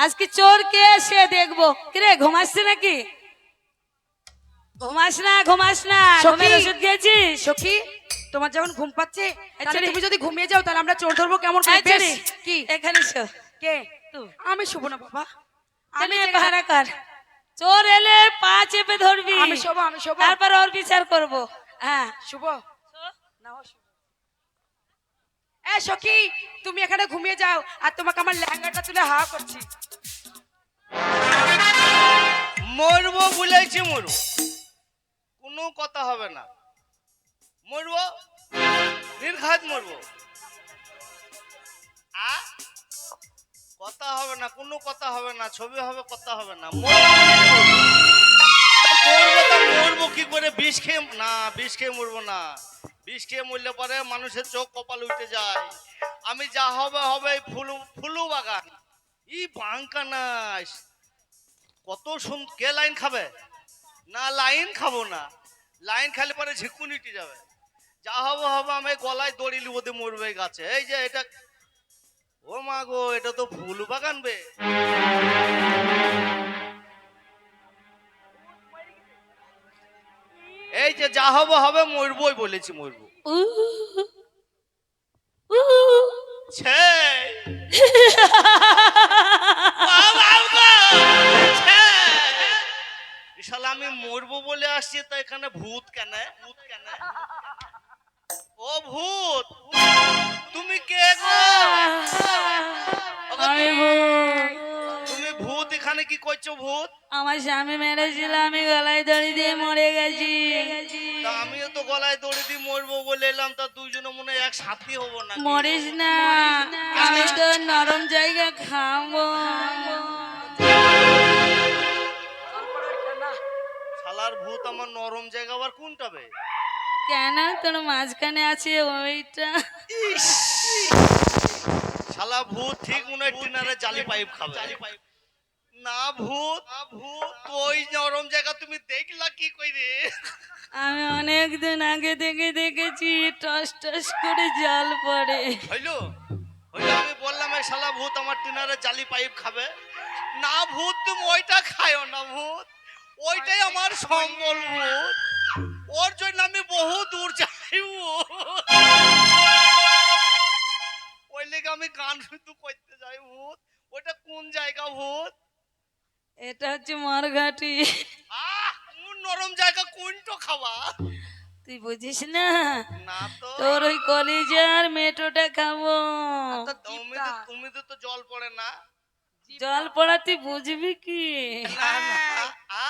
আজকে চোর কে সে দেখবো। কিরে ঘুমাচ্ছে নাকি? ঘুমাস না ঘুমাস না, ঘুমের ওষুধ খেয়েছিস? সখী, তোমার যখন ঘুম পাচ্ছে তাহলে চলে। তুমি যদি ঘুমিয়ে যাও তাহলে আমরা চোর ধরবো কেমন করে? এই চলে, বেশ, কি এখানে শো। কে? তুই আমি শুভ না বাবা, আমি আমি জেগে পাহারা কর। চোর এলে পা চেপে ধরবি, আমি শোভ, আমি শোভ। তারপর ওর বিচার করব। হ্যাঁ শুভ না, ও শুভ। এ সখী, তুমি এখানে ঘুমিয়ে যাও আর তোমাকে আমার লেহেঙ্গাটা তুলে হাওয়া করছি। মরবো বলেছি, মরবো, কোনো কথা হবে না। মরবো, নির্ঘাত মরবো। আ কথা হবে না, কোনো কথা হবে না, ছবি হবে, কথা হবে না। মরবো তো মরবো কি করে? বিষ খেয়ে না, বিষ খেয়ে মরবো না। বিষ খেয়ে মরলে পরে মানুষের চোখ কপাল উঠে যায়। আমি যা হবে হবে। এই ফুলু ফুলু বাগান ই বাঙ্কা নাস কত সুন্দর। কে লাইন খাবে? না, লাইন খাবো না। লাইন খালি পরে ঝিকুন উঠে যাবে। যা হবে হবে। আমি গলায় দড়ি লিবতে মরবে এই গাছে। এই যে এটা, ও মা গো, এটা তো ফুল বাগান বে। এই যে যা হবে হবে, মরবই বলেছি, মরবো। ছে শালা আমি মরবো বলে আসছি, তো এখানে ভূত কেন? ভূত কেন? ও ভূত, তুমি কে গো? ওগো, আমি তুমি ভূত এখানে কি করছো? ভূত আমার স্বামী মেরেছিল, আমি গলায় দড়ি দিয়ে মরে গেছি। তা আমিও তো গলায় দড়ি দিয়ে মরবো বলে এলাম। তা দুইজনে মনে হয় এক সাথী হবো না? মরিস না, আমি তো নরম জায়গা খাবো। শালার ভূত আমার নরম জায়গা আবার কোনটা বে? কেন, তোর মাঝখানে আছে ওইটা। শালা ভূত ঠিক মনে হয় টিনারে জালি পাইপ খাবে। না ভূত, ভূত ওই নরম জায়গা তুমি দেখলা কি কইরে? আমি অনেক দিন আগে থেকে দেখেছি টস টস করে জল পড়ে। হইলো হইলো, আমি বললাম এই শালা ভূত আমার টিনারে জালি পাইপ খাবে। না ভূত, তুমি ওইটা খায়ো না ভূত, ওইটাই আমার সম্বল ভূত। ওর জন্য আমি বহু দূর যাই ভূত। ওই লেগে আমি গান শুধু করতে যাই ভূত। ওইটা কোন জায়গা ভূত? এটা হচ্ছে মরঘাটি। কোন নরম জায়গা কোনটা খাবা? তুই বুঝিস না, না তো। তোর ওই কলিজার মেটোটা খাবো। তুমি তো জল পড়ে না। জল পড়া তুই বুঝবি কি? না, না, আ?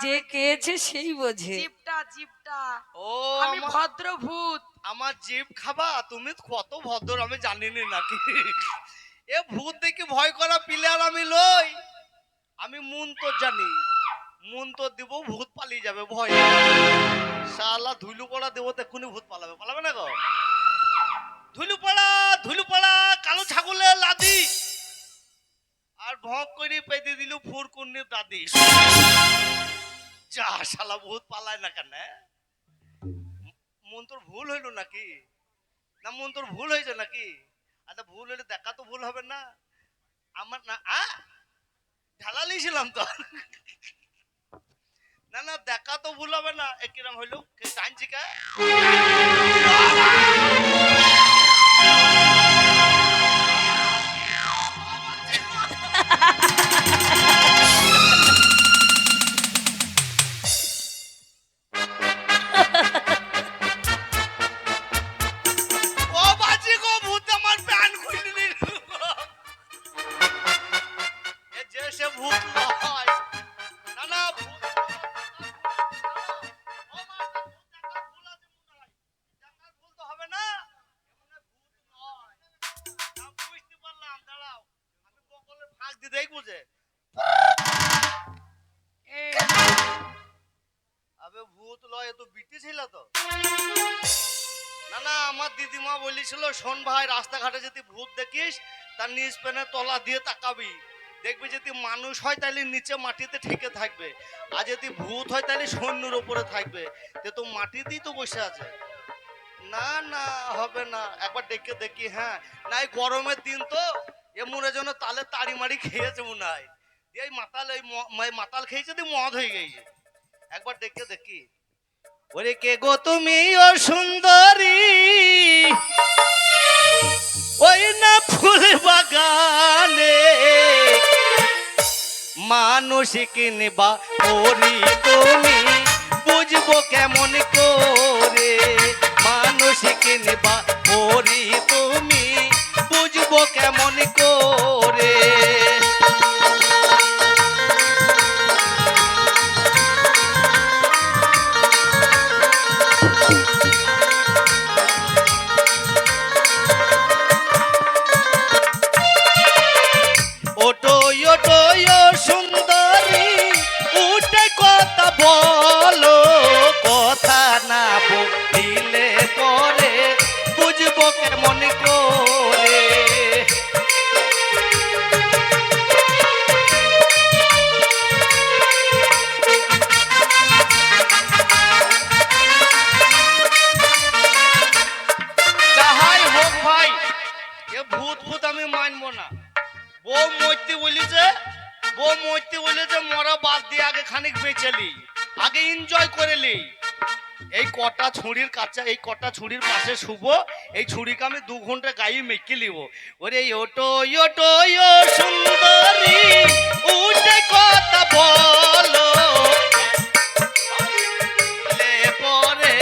যে খেয়েছে সেই বোঝে। জিপটা জিপটা, ও আমি ভদ্র ভূত। আমার জিভ খাবা? তুমি কত ভদ্র আমি জানিনি নাকি? এ ভূত দেখে ভয় করা প্লেয়ার আমি লই। আমি মন তো জানি, মন তো দিব, ভূত পালিয়ে যাবে ভয়। শালা ধুলু পড়া দেবো তো এক্ষুনি ভূত পালাবে। পালাবে না গো? ধুলু পড়া, ধুলু পড়া, কালো ছাগলের লাদি আর ভক করে পেতে দিল ফুরকুন্নির দাদি। যা শালা ভূত পালায় না কেন? মন তোর ভুল হইলো নাকি? না মন তোর ভুল হয়েছে নাকি? আচ্ছা ভুল হইলে দেখা তো ভুল হবে না আমার। না ঢালালিছিলাম তো। না না, দেখা তো ভুল হবে না। কিরম হইলো জানছি কে? ও বাজি গো, ভূত আমার প্যান খুলে দিল। এ যে সে ভূত নয়। না না, ভূত ও মা, ভূত দেখার ভুল আছে মনে হয়। দেখার ভুল তো হবে না। এমনে ভূত নয়। না বুঝতে পারলাম, দাঁড়াও আমি বকলের ফাঁক দিয়ে দেখবো যে। আবে ভূত লয়, এ তো বিটি ছিল তো। না না, আমার দিদিমা বলেছিল শোন ভাই, রাস্তাঘাটে যদি ভূত দেখিস তার নিজ পেনের তলা দিয়ে তাকাবি, দেখবি যদি মানুষ হয় তাহলে নিচে মাটিতে ঠেকে থাকবে, আর যদি ভূত হয় তাহলে সৈন্যর উপরে থাকবে। তে তো মাটিতেই তো বসে আছে। না না, হবে না, একবার ডেকে দেখি। হ্যাঁ, না এই গরমের দিন তো এমন একজন যেন তালে তাড়ি মারি খেয়েছে মনে হয়। এই মাতাল মাতাল খেয়েছে দিয়ে মদ হয়ে গেছে। একবার দেখে দেখি। ওরে কে গো তুমি ও সুন্দরী, ওই না ফুল বাগানে মানুষ কিনবা ওরি তুমি বুঝবো কেমন করে, মানুষ কিনবা ওরি তুমি বুঝবো কেমন করে। ওটো ওটো ও সুন্দরী উঠে কথা বলো, কথা না বলিলে পরে বুঝবো কেমন করে। যাহাই হোক ভাই, এ ভূত ভূত আমি মানবো না। বউ মরতে বলেছে, বউ মরতে বলেছে, মরা বাদ দিয়ে আগে খানিক বেঁচেলি, আগে এনজয় করেলি। এই কটা ছুরির কাছে, এই কটা ছুরির পাশে শুভ, এই ছুরিকে আমি 2 ঘন্টা গায়ে মেকে নিব। ওরে ওটো ওটো ও সুন্দরী উঠে কথা বলো, পরে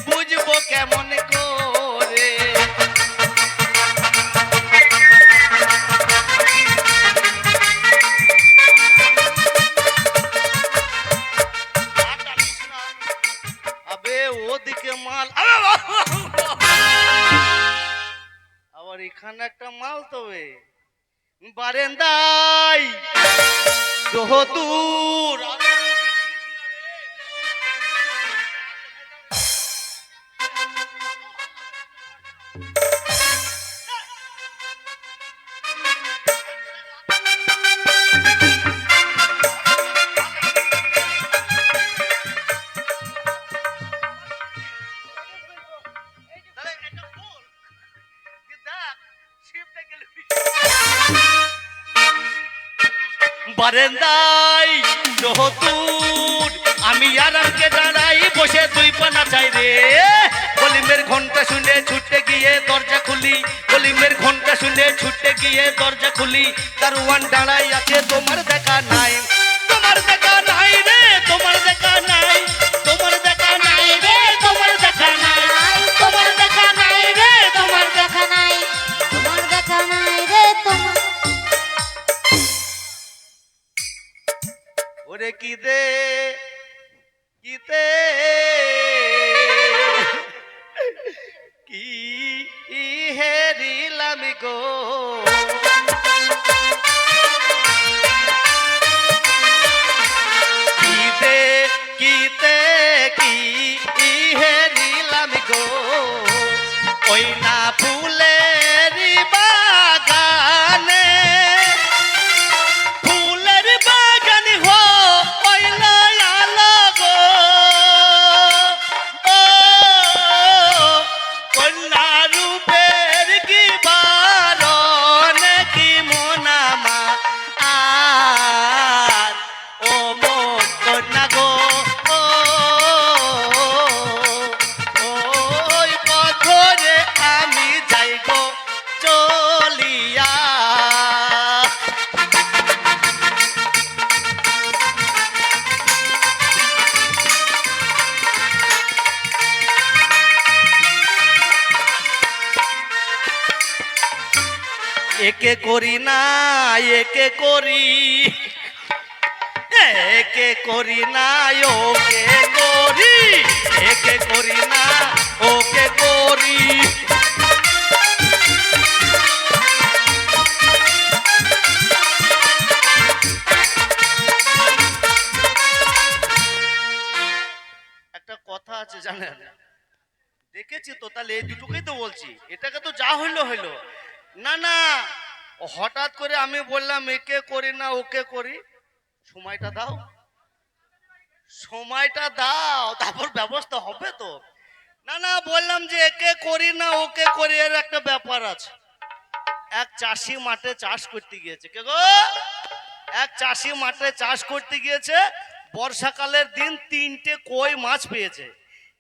বুঝবো কেমন করে। আবে ওদিকে মাল, আবার এখানে একটা মাল তবে বারেন্দাই দূর। বারেন্দাই দূর আমি আরামকে দাঁড়াই বসে 2 পানা চাই রে। কলিমের ঘন্টা শুনে ছুটে গিয়ে দরজা খুলি, কলিমের ঘন্টা শুনে ছুটে গিয়ে দরজা খুলি। দারোয়ান দাঁড়াই আছে তোমার দেখা নাই, তোমার দেখা নাই রে, তোমার দেখা নাই, তোমার দেখা নাই রে, তোমার দেখা নাই, তোমার দেখা নাই রে, তোমার দেখা নাই, তোমার দেখা নাই রে তোমার। ওরে কি দে কিতে কি হেরিলাম গো, কিতে কিতে কি হেরিলাম গো, ওই না ফুলের বাগানে, ফুলের বাগান হো ওই লায়ালা গো, ও কন্যা রূপের কি বারণ কি মনামা আর ও মোর কন্যা গো, ও ওই পথরে আমি যাই গো চলিয়া। একে করি না একে করি, একে করি না ওকে করি, একে করি না ওকে করি। একটা কথা আছে জানেন, দেখেছি তো, তাহলে এই দুটোকেই তো বলছি, এটাকে তো যা হইলো হইলো না। না হঠাৎ করে আমি বললাম একে করি না ওকে করি, সময়টা দাও, সময়টা দাও, তারপর ব্যবস্থা হবে তো। না না বললাম যে একে করি না ওকে করি, এর একটা ব্যাপার আছে। এক চাষি মাঠে চাষ করতে গিয়েছে। কে গো? এক চাষি মাঠে চাষ করতে গিয়েছে, বর্ষাকালের দিন 3টে কই মাছ পেয়েছে।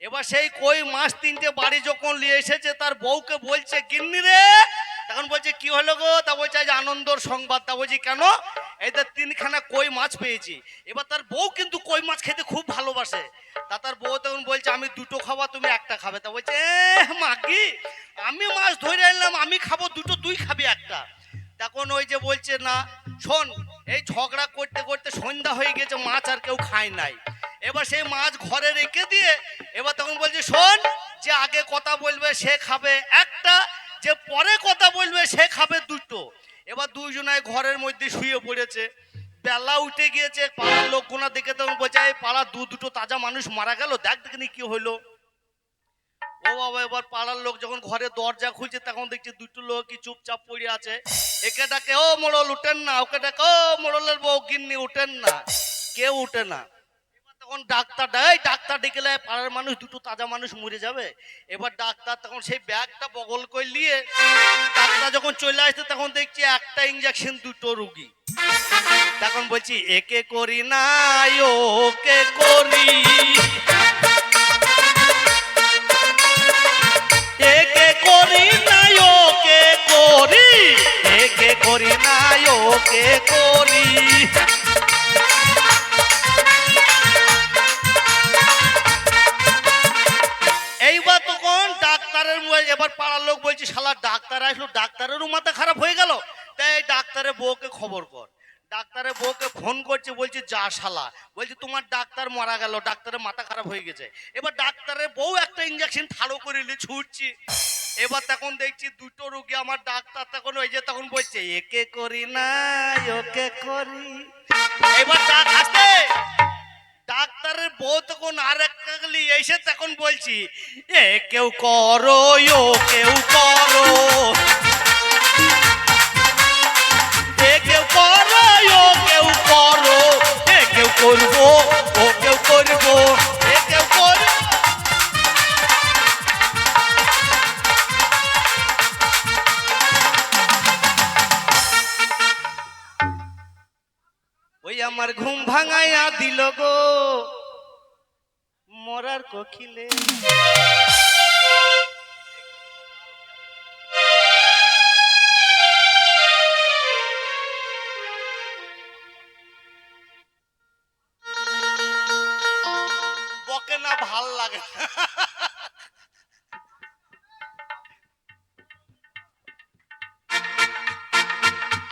এবার সেই কই মাছ 3টে বাড়ি যখন নিয়ে এসেছে, তার বউকে বলছে, গিন্নি রে, তখন বলছে কি হলো গো? তা বলছে আজ আনন্দর সংবাদ। তা বলছি কেন? এই তো 3খানা কই মাছ পেয়েছি। এবার তার বউ কিন্তু কই মাছ খেতে খুব ভালোবাসে। তা তার বউ তখন বলছে আমি 2টো খাবো, তুমি 1টা খাবে। তা বলছে মাগি, আমি মাছ ধরে আনলাম, আমি খাবো 2টো, তুই খাবি 1টা। তখন ওই যে বলছে না শোন, এই ঝগড়া করতে করতে সন্ধ্যা হয়ে গেছে, মাছ আর কেউ খায় নাই। এবার সেই মাছ ঘরে রেখে দিয়ে এবার তখন বলছে শোন, যে আগে কথা বলবে সে খাবে 1টা, যে পরে কথা বলবে সে খাবে 2টো। এবার দুইজনায় ঘরের মধ্যে শুয়ে পড়েছে। বেলা উঠে গিয়েছে, পাড়ার লোকগুনা দেখে তখন বলছে এই পাড়ার 2টো তাজা মানুষ মারা গেল, দেখ দেখিনি কি হইলো। ও বাবা, এবার পাড়ার লোক যখন ঘরে দরজা খুলছে তখন দেখছে 2টো লোকই চুপচাপ পড়ে আছে। একে ডাকে ও মোড়ল উঠেন না, ওকে ডাকে ও মোড়লের বউ গিন্নি উঠেন না, কেউ উঠে না। এবার তখন ডাক্তার ডাক্তার ডেকে পাড়ার মানুষ 2টো তাজা মানুষ মরে যাবে। এবার ডাক্তার তখন সেই ব্যাগটা বগল করে নিয়ে ডাক্তার যখন চলে আসছে তখন দেখছি 1টা ইঞ্জেকশন 2টো রুগী। তখন বলছি একে করি না ওকে করি, একে করি না ওকে করি, একে করি না ওকে করি। এইবার তখন ডাক্তারের এবার পাড়ার লোক বলছে শালা ডাক্তার আসলো, ডাক্তারেরও মাথা খারাপ হয়ে গেল। তাই ডাক্তারের বউকে খবর কর। ডাক্তারের বউকে ফোন করছে, বলছে যা শালা, বলছে তোমার ডাক্তার মারা গেল, ডাক্তারের মাথা খারাপ হয়ে গেছে। এবার ডাক্তারের বউ একটা ইঞ্জেকশন ঠাড়ো করে নিয়ে ছুটছি। এবার তখন দেখছি 2টো রোগী, আমার ডাক্তার তখন ওই যে তখন বলছে একে করি না ওকে করি। এবার আসতে ডাক্তারের বউ তখন আর একটা গলি এসে তখন বলছি এ কেউ করো ও কেউ করো, এ কেউ করো ও কেউ করো, এ কেউ করবো ও কেউ করবো, এ কেউ করবো। ওই আমার ঘুম ভাঙাইয়া দিল গো মরার কোকিলে। বকে না ভাল লাগে।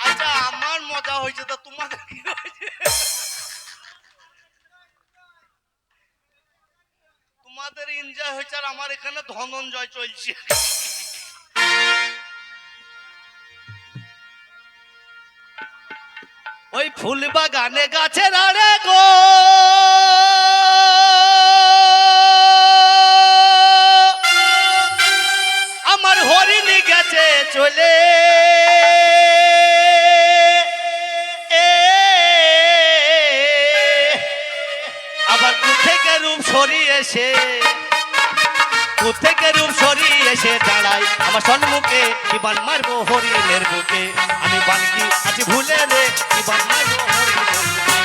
আচ্ছা আমার মজা হয়েছে, তো তোমাদের কি হয়েছে? তোমাদের এনজয় হয়েছে আর আমার এখানে ধনঞ্জয় চলছে। ওই ফুল বাগানে গাছের আড়ে গো আমার হরিণী গেছে চলে, আবার কোথেকে রূপ সরিয়ে এসে, কোথেকে রূপ সরিয়ে এসে দাঁড়াই আমার সম্মুখে, কি বান মারবো হরিণের বুকে, আমি বান কি আছি ভুলে রে, কি বান মারবো হরিণের বুকে।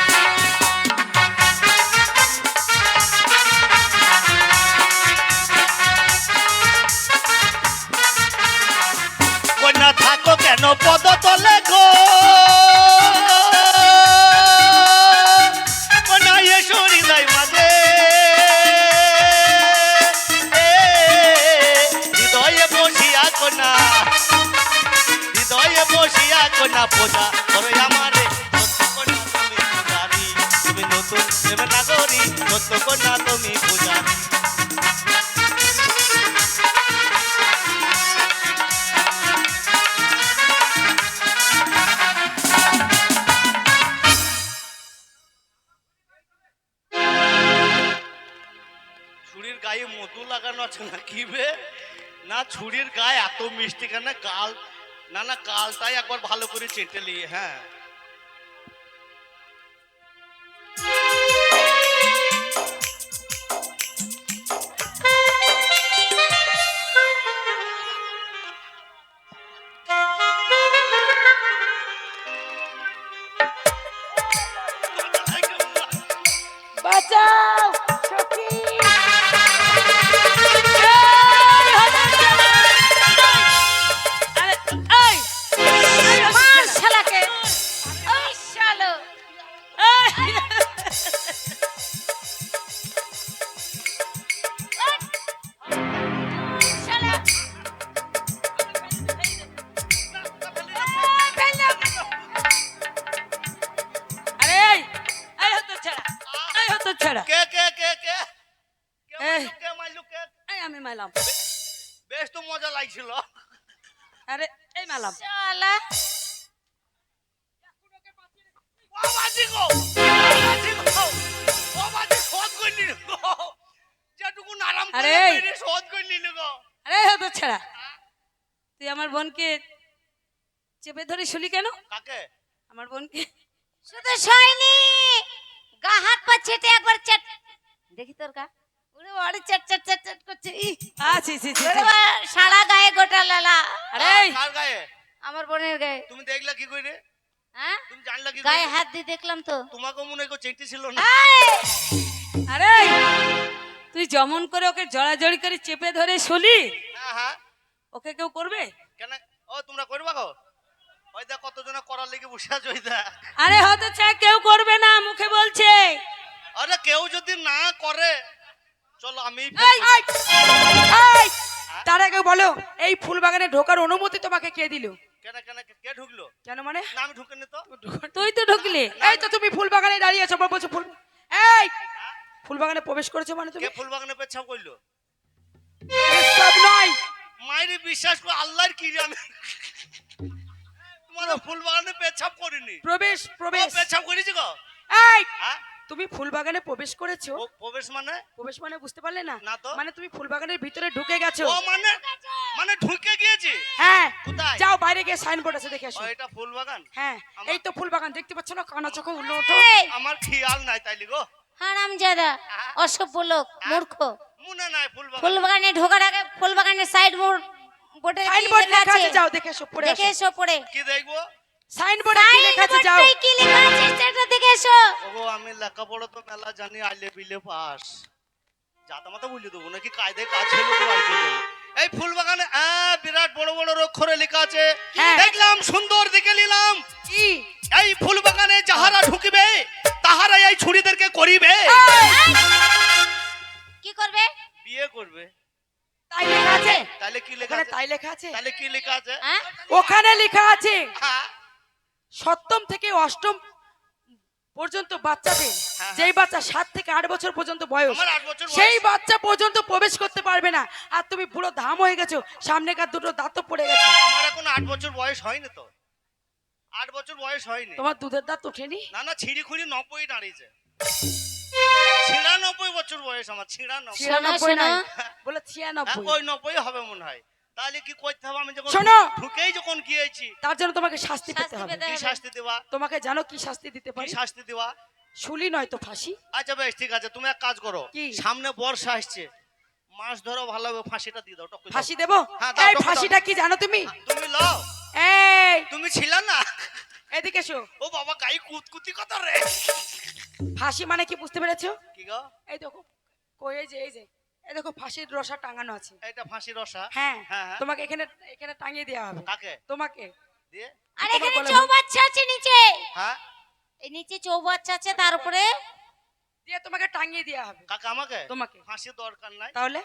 কন্যা থাকো কেন পদ তলে গো, কন্যা এসো হৃদয় মাঝে, হৃদয়ে বসিয়া কন্যা, হৃদয়ে বসিয়া কন্যা পূজা করো আমারে, সত্য কন্যা তুমি পূজারি, তুমি নতুন প্রেমের নাগরী, সত্য কন্যা তুমি পূজারি। ছুরির গায়ে মধু লাগানো আছে না কি বে, না ছুরির গায়ে এত মিষ্টি কেন গাল, না না গালটাই একবার ভালো করে চেটে নিয়ে। হ্যাঁ মেলাম। বেশ তো মজা লাগছিল। আরে এই মেলাম। শালা ও বাজি গো, ও বাজি গো, ও বাজি শোধ করে নিল গো। যেটুকু আরাম করে আরে। মেরে শোধ করে নিল গো। আরে হতো ছাড়া, তুই আমার বোনকে চেপে ধরে শুলি কেন? কাকে? আমার বোনকে। শুধু সয়নি গা হাত পা ছেটে একবার চেট দেখি তোর গা ওরে বাড়ি চেট চেট চেট চেট করছে আছি ছি ছি। ওরে বাবা, সারা গায়ে গোটা লালা আরে কার গায়ে? আমার বোনের গায়ে তুমি দেখলা কি করে? হ্যাঁ তুমি জানলা কি গায়ে করে? হাত দিয়ে দেখলাম তো তোমাকে মনে হয় চেটি ছিল না। আরে তুই যেমন করে ওকে জড়াজড়ি করে চেপে ধরে শুলি, হ্যাঁ হ্যাঁ। ওকে কেউ করবে? কেন? ও তোমরা করবা গো? ওই দেখ কতজনা করার লেগে বসে আছে ওই দেখ। আরে হতো ছাড়া কেউ করবে না, মুখে বলছে। আরে কেউ যদি না করে চলো আমি এই, এই, তার আগে বলো এই ফুল বাগানে ঢোকার অনুমতি তোমাকে কে দিল? কেন কেন কে ঢুকলো? কেন মানে? না আমি ঢুকিনি তো। তুই তো ঢুকলি। এই তো তুমি ফুল বাগানে দাঁড়িয়ে আছো, বলছো ফুল, এই ফুল বাগানে প্রবেশ করেছো মানে তুমি? কে ফুল বাগানে পেছাব করলো? সব নয়, মায়ের বিশ্বাস করে আল্লাহর কি রে আমি তোমার ফুল বাগানে পেছাব করিনি। প্রবেশ ও প্রবেশ। পেছাব করেছি গো। এই হ্যাঁ? তুমি ফুল বাগানে প্রবেশ করেছো? ও প্রবেশ মানে? প্রবেশ মানে বুঝতে পারলে না? না তো। মানে তুমি ফুল বাগানের ভিতরে ঢুকে গেছো। ও মানে মানে ঢুকে গিয়েছি। হ্যাঁ, কোথায়? যাও বাইরে গিয়ে সাইনবোর্ড আছে দেখে ও আসো। এটা ফুল বাগান? হ্যাঁ, আমার- এই তো ফুল বাগান দেখতে পাচ্ছ না, কানা চোখে উল্লো ওঠো। এই, আমার খেয়াল নাই তাইলি গো। হারামজাদা অসভ্য লোক মূর্খ মনে নাই ফুল বাগান। ফুল বাগানে ঢোকার আগে ফুল বাগানের সাইড বোর্ডে সাইনবোর্ড লেখা আছে, যাও দেখে এসো, পড়ে দেখে আসো। এসো পড়ে কি দেখবো? সাইনবোর্ডে কি লেখা আছে যাও। সাইনবোর্ডে কি লেখা আছে সেটা দেখে এসো ওগো আমি লেখাপড়া তো মেলা জানি, আইলে বিলে পাস। যাতা মাতা বলে দেবো নাকি কায়দায় কাজ ছিল তো বাড়ি চলে যাবো। এই ফুল বাগানে বিরাট বড় বড় অক্ষরে লেখা আছে। হ্যাঁ। দেখলাম সুন্দর দিকে নিলাম। কি? এই ফুল বাগানে যাহারা ঢুকিবে তাহারা এই ছুরিদেরকে করিবে। কি করবে বিয়ে করবে। তাই লেখা আছে? তাহলে কি লেখা ওখানে আছে? তাই লেখা আছে? তাহলে কি লেখা আছে? হ্যাঁ ওখানে লেখা আছে হ্যাঁ। সপ্তম থেকে অষ্টম পর্যন্ত বাচ্চাদের, হ্যাঁ। যেই বাচ্চা 7 থেকে 8 বছর পর্যন্ত বয়স, আমার 8 বছর সেই বয়স। বাচ্চা পর্যন্ত প্রবেশ করতে পারবে না। আর তুমি পুরো ধাম হয়ে গেছো, সামনেকার দুটো দাঁত পড়ে গেছে। আমার এখন 8 বছর বয়স হয়নি তো। 8 বছর বয়স হয়নি। তোমার দুধের দাঁত ওঠেনি? না না ছিঁড়ি খুঁড়ি 90 দাঁড়িয়েছে। 96 বছর বয়স আমার, 96। 96 শোনো। নয়, বলে হ্যাঁ, 96। ওই 90 হবে মনে হয়। তাহলে কি করতে হবে? আমি যখন শোনো। ঢুকেই যখন গিয়েছি তার জন্য তোমাকে শাস্তি পেতে শাস্তি হবে। পেতে কি হবে। শাস্তি দেওয়া? তোমাকে জানো কি শাস্তি দিতে কি পারি? শাস্তি দেওয়া? শুলি নয় তো ফাঁসি। আচ্ছা বেশ ঠিক আছে, তুমি এক কাজ করো। কি? সামনে বর্ষা আসছে, মাছ ধরো ভালোভাবে, ফাঁসিটা দিয়ে দাও, টক করে দাও। ফাঁসি দেবো? হ্যাঁ, দাও, এই দাও, দাও। ফাঁসিটা কি জানো তুমি? তুমি লও। এই তুমি ছিলে না? এদিকে এসো। ও বাবা গাই কুতকুতি কত রে। ফাঁসি মানে কি বুঝতে পেরেছো? কি গো? এই দেখো, কই এই যে এই দেখো ফাঁসির রশা টাঙানো আছে। এটা ফাঁসি রসা? হ্যাঁ, হ্যাঁ, হ্যাঁ। তোমাকে এখানে এখানে টাঙিয়ে দেওয়া হবে। কাকে তোমাকে দিয়ে? আর তোমার এখানে বলে চৌবাচ্চা আছে নিচে হ্যাঁ, এই নিচে চৌবাচ্চা আছে তার উপরে দিয়ে তোমাকে টাঙিয়ে দেওয়া হবে। কাকে? আমাকে? তোমাকে। ফাঁসির দরকার নাই। তাহলে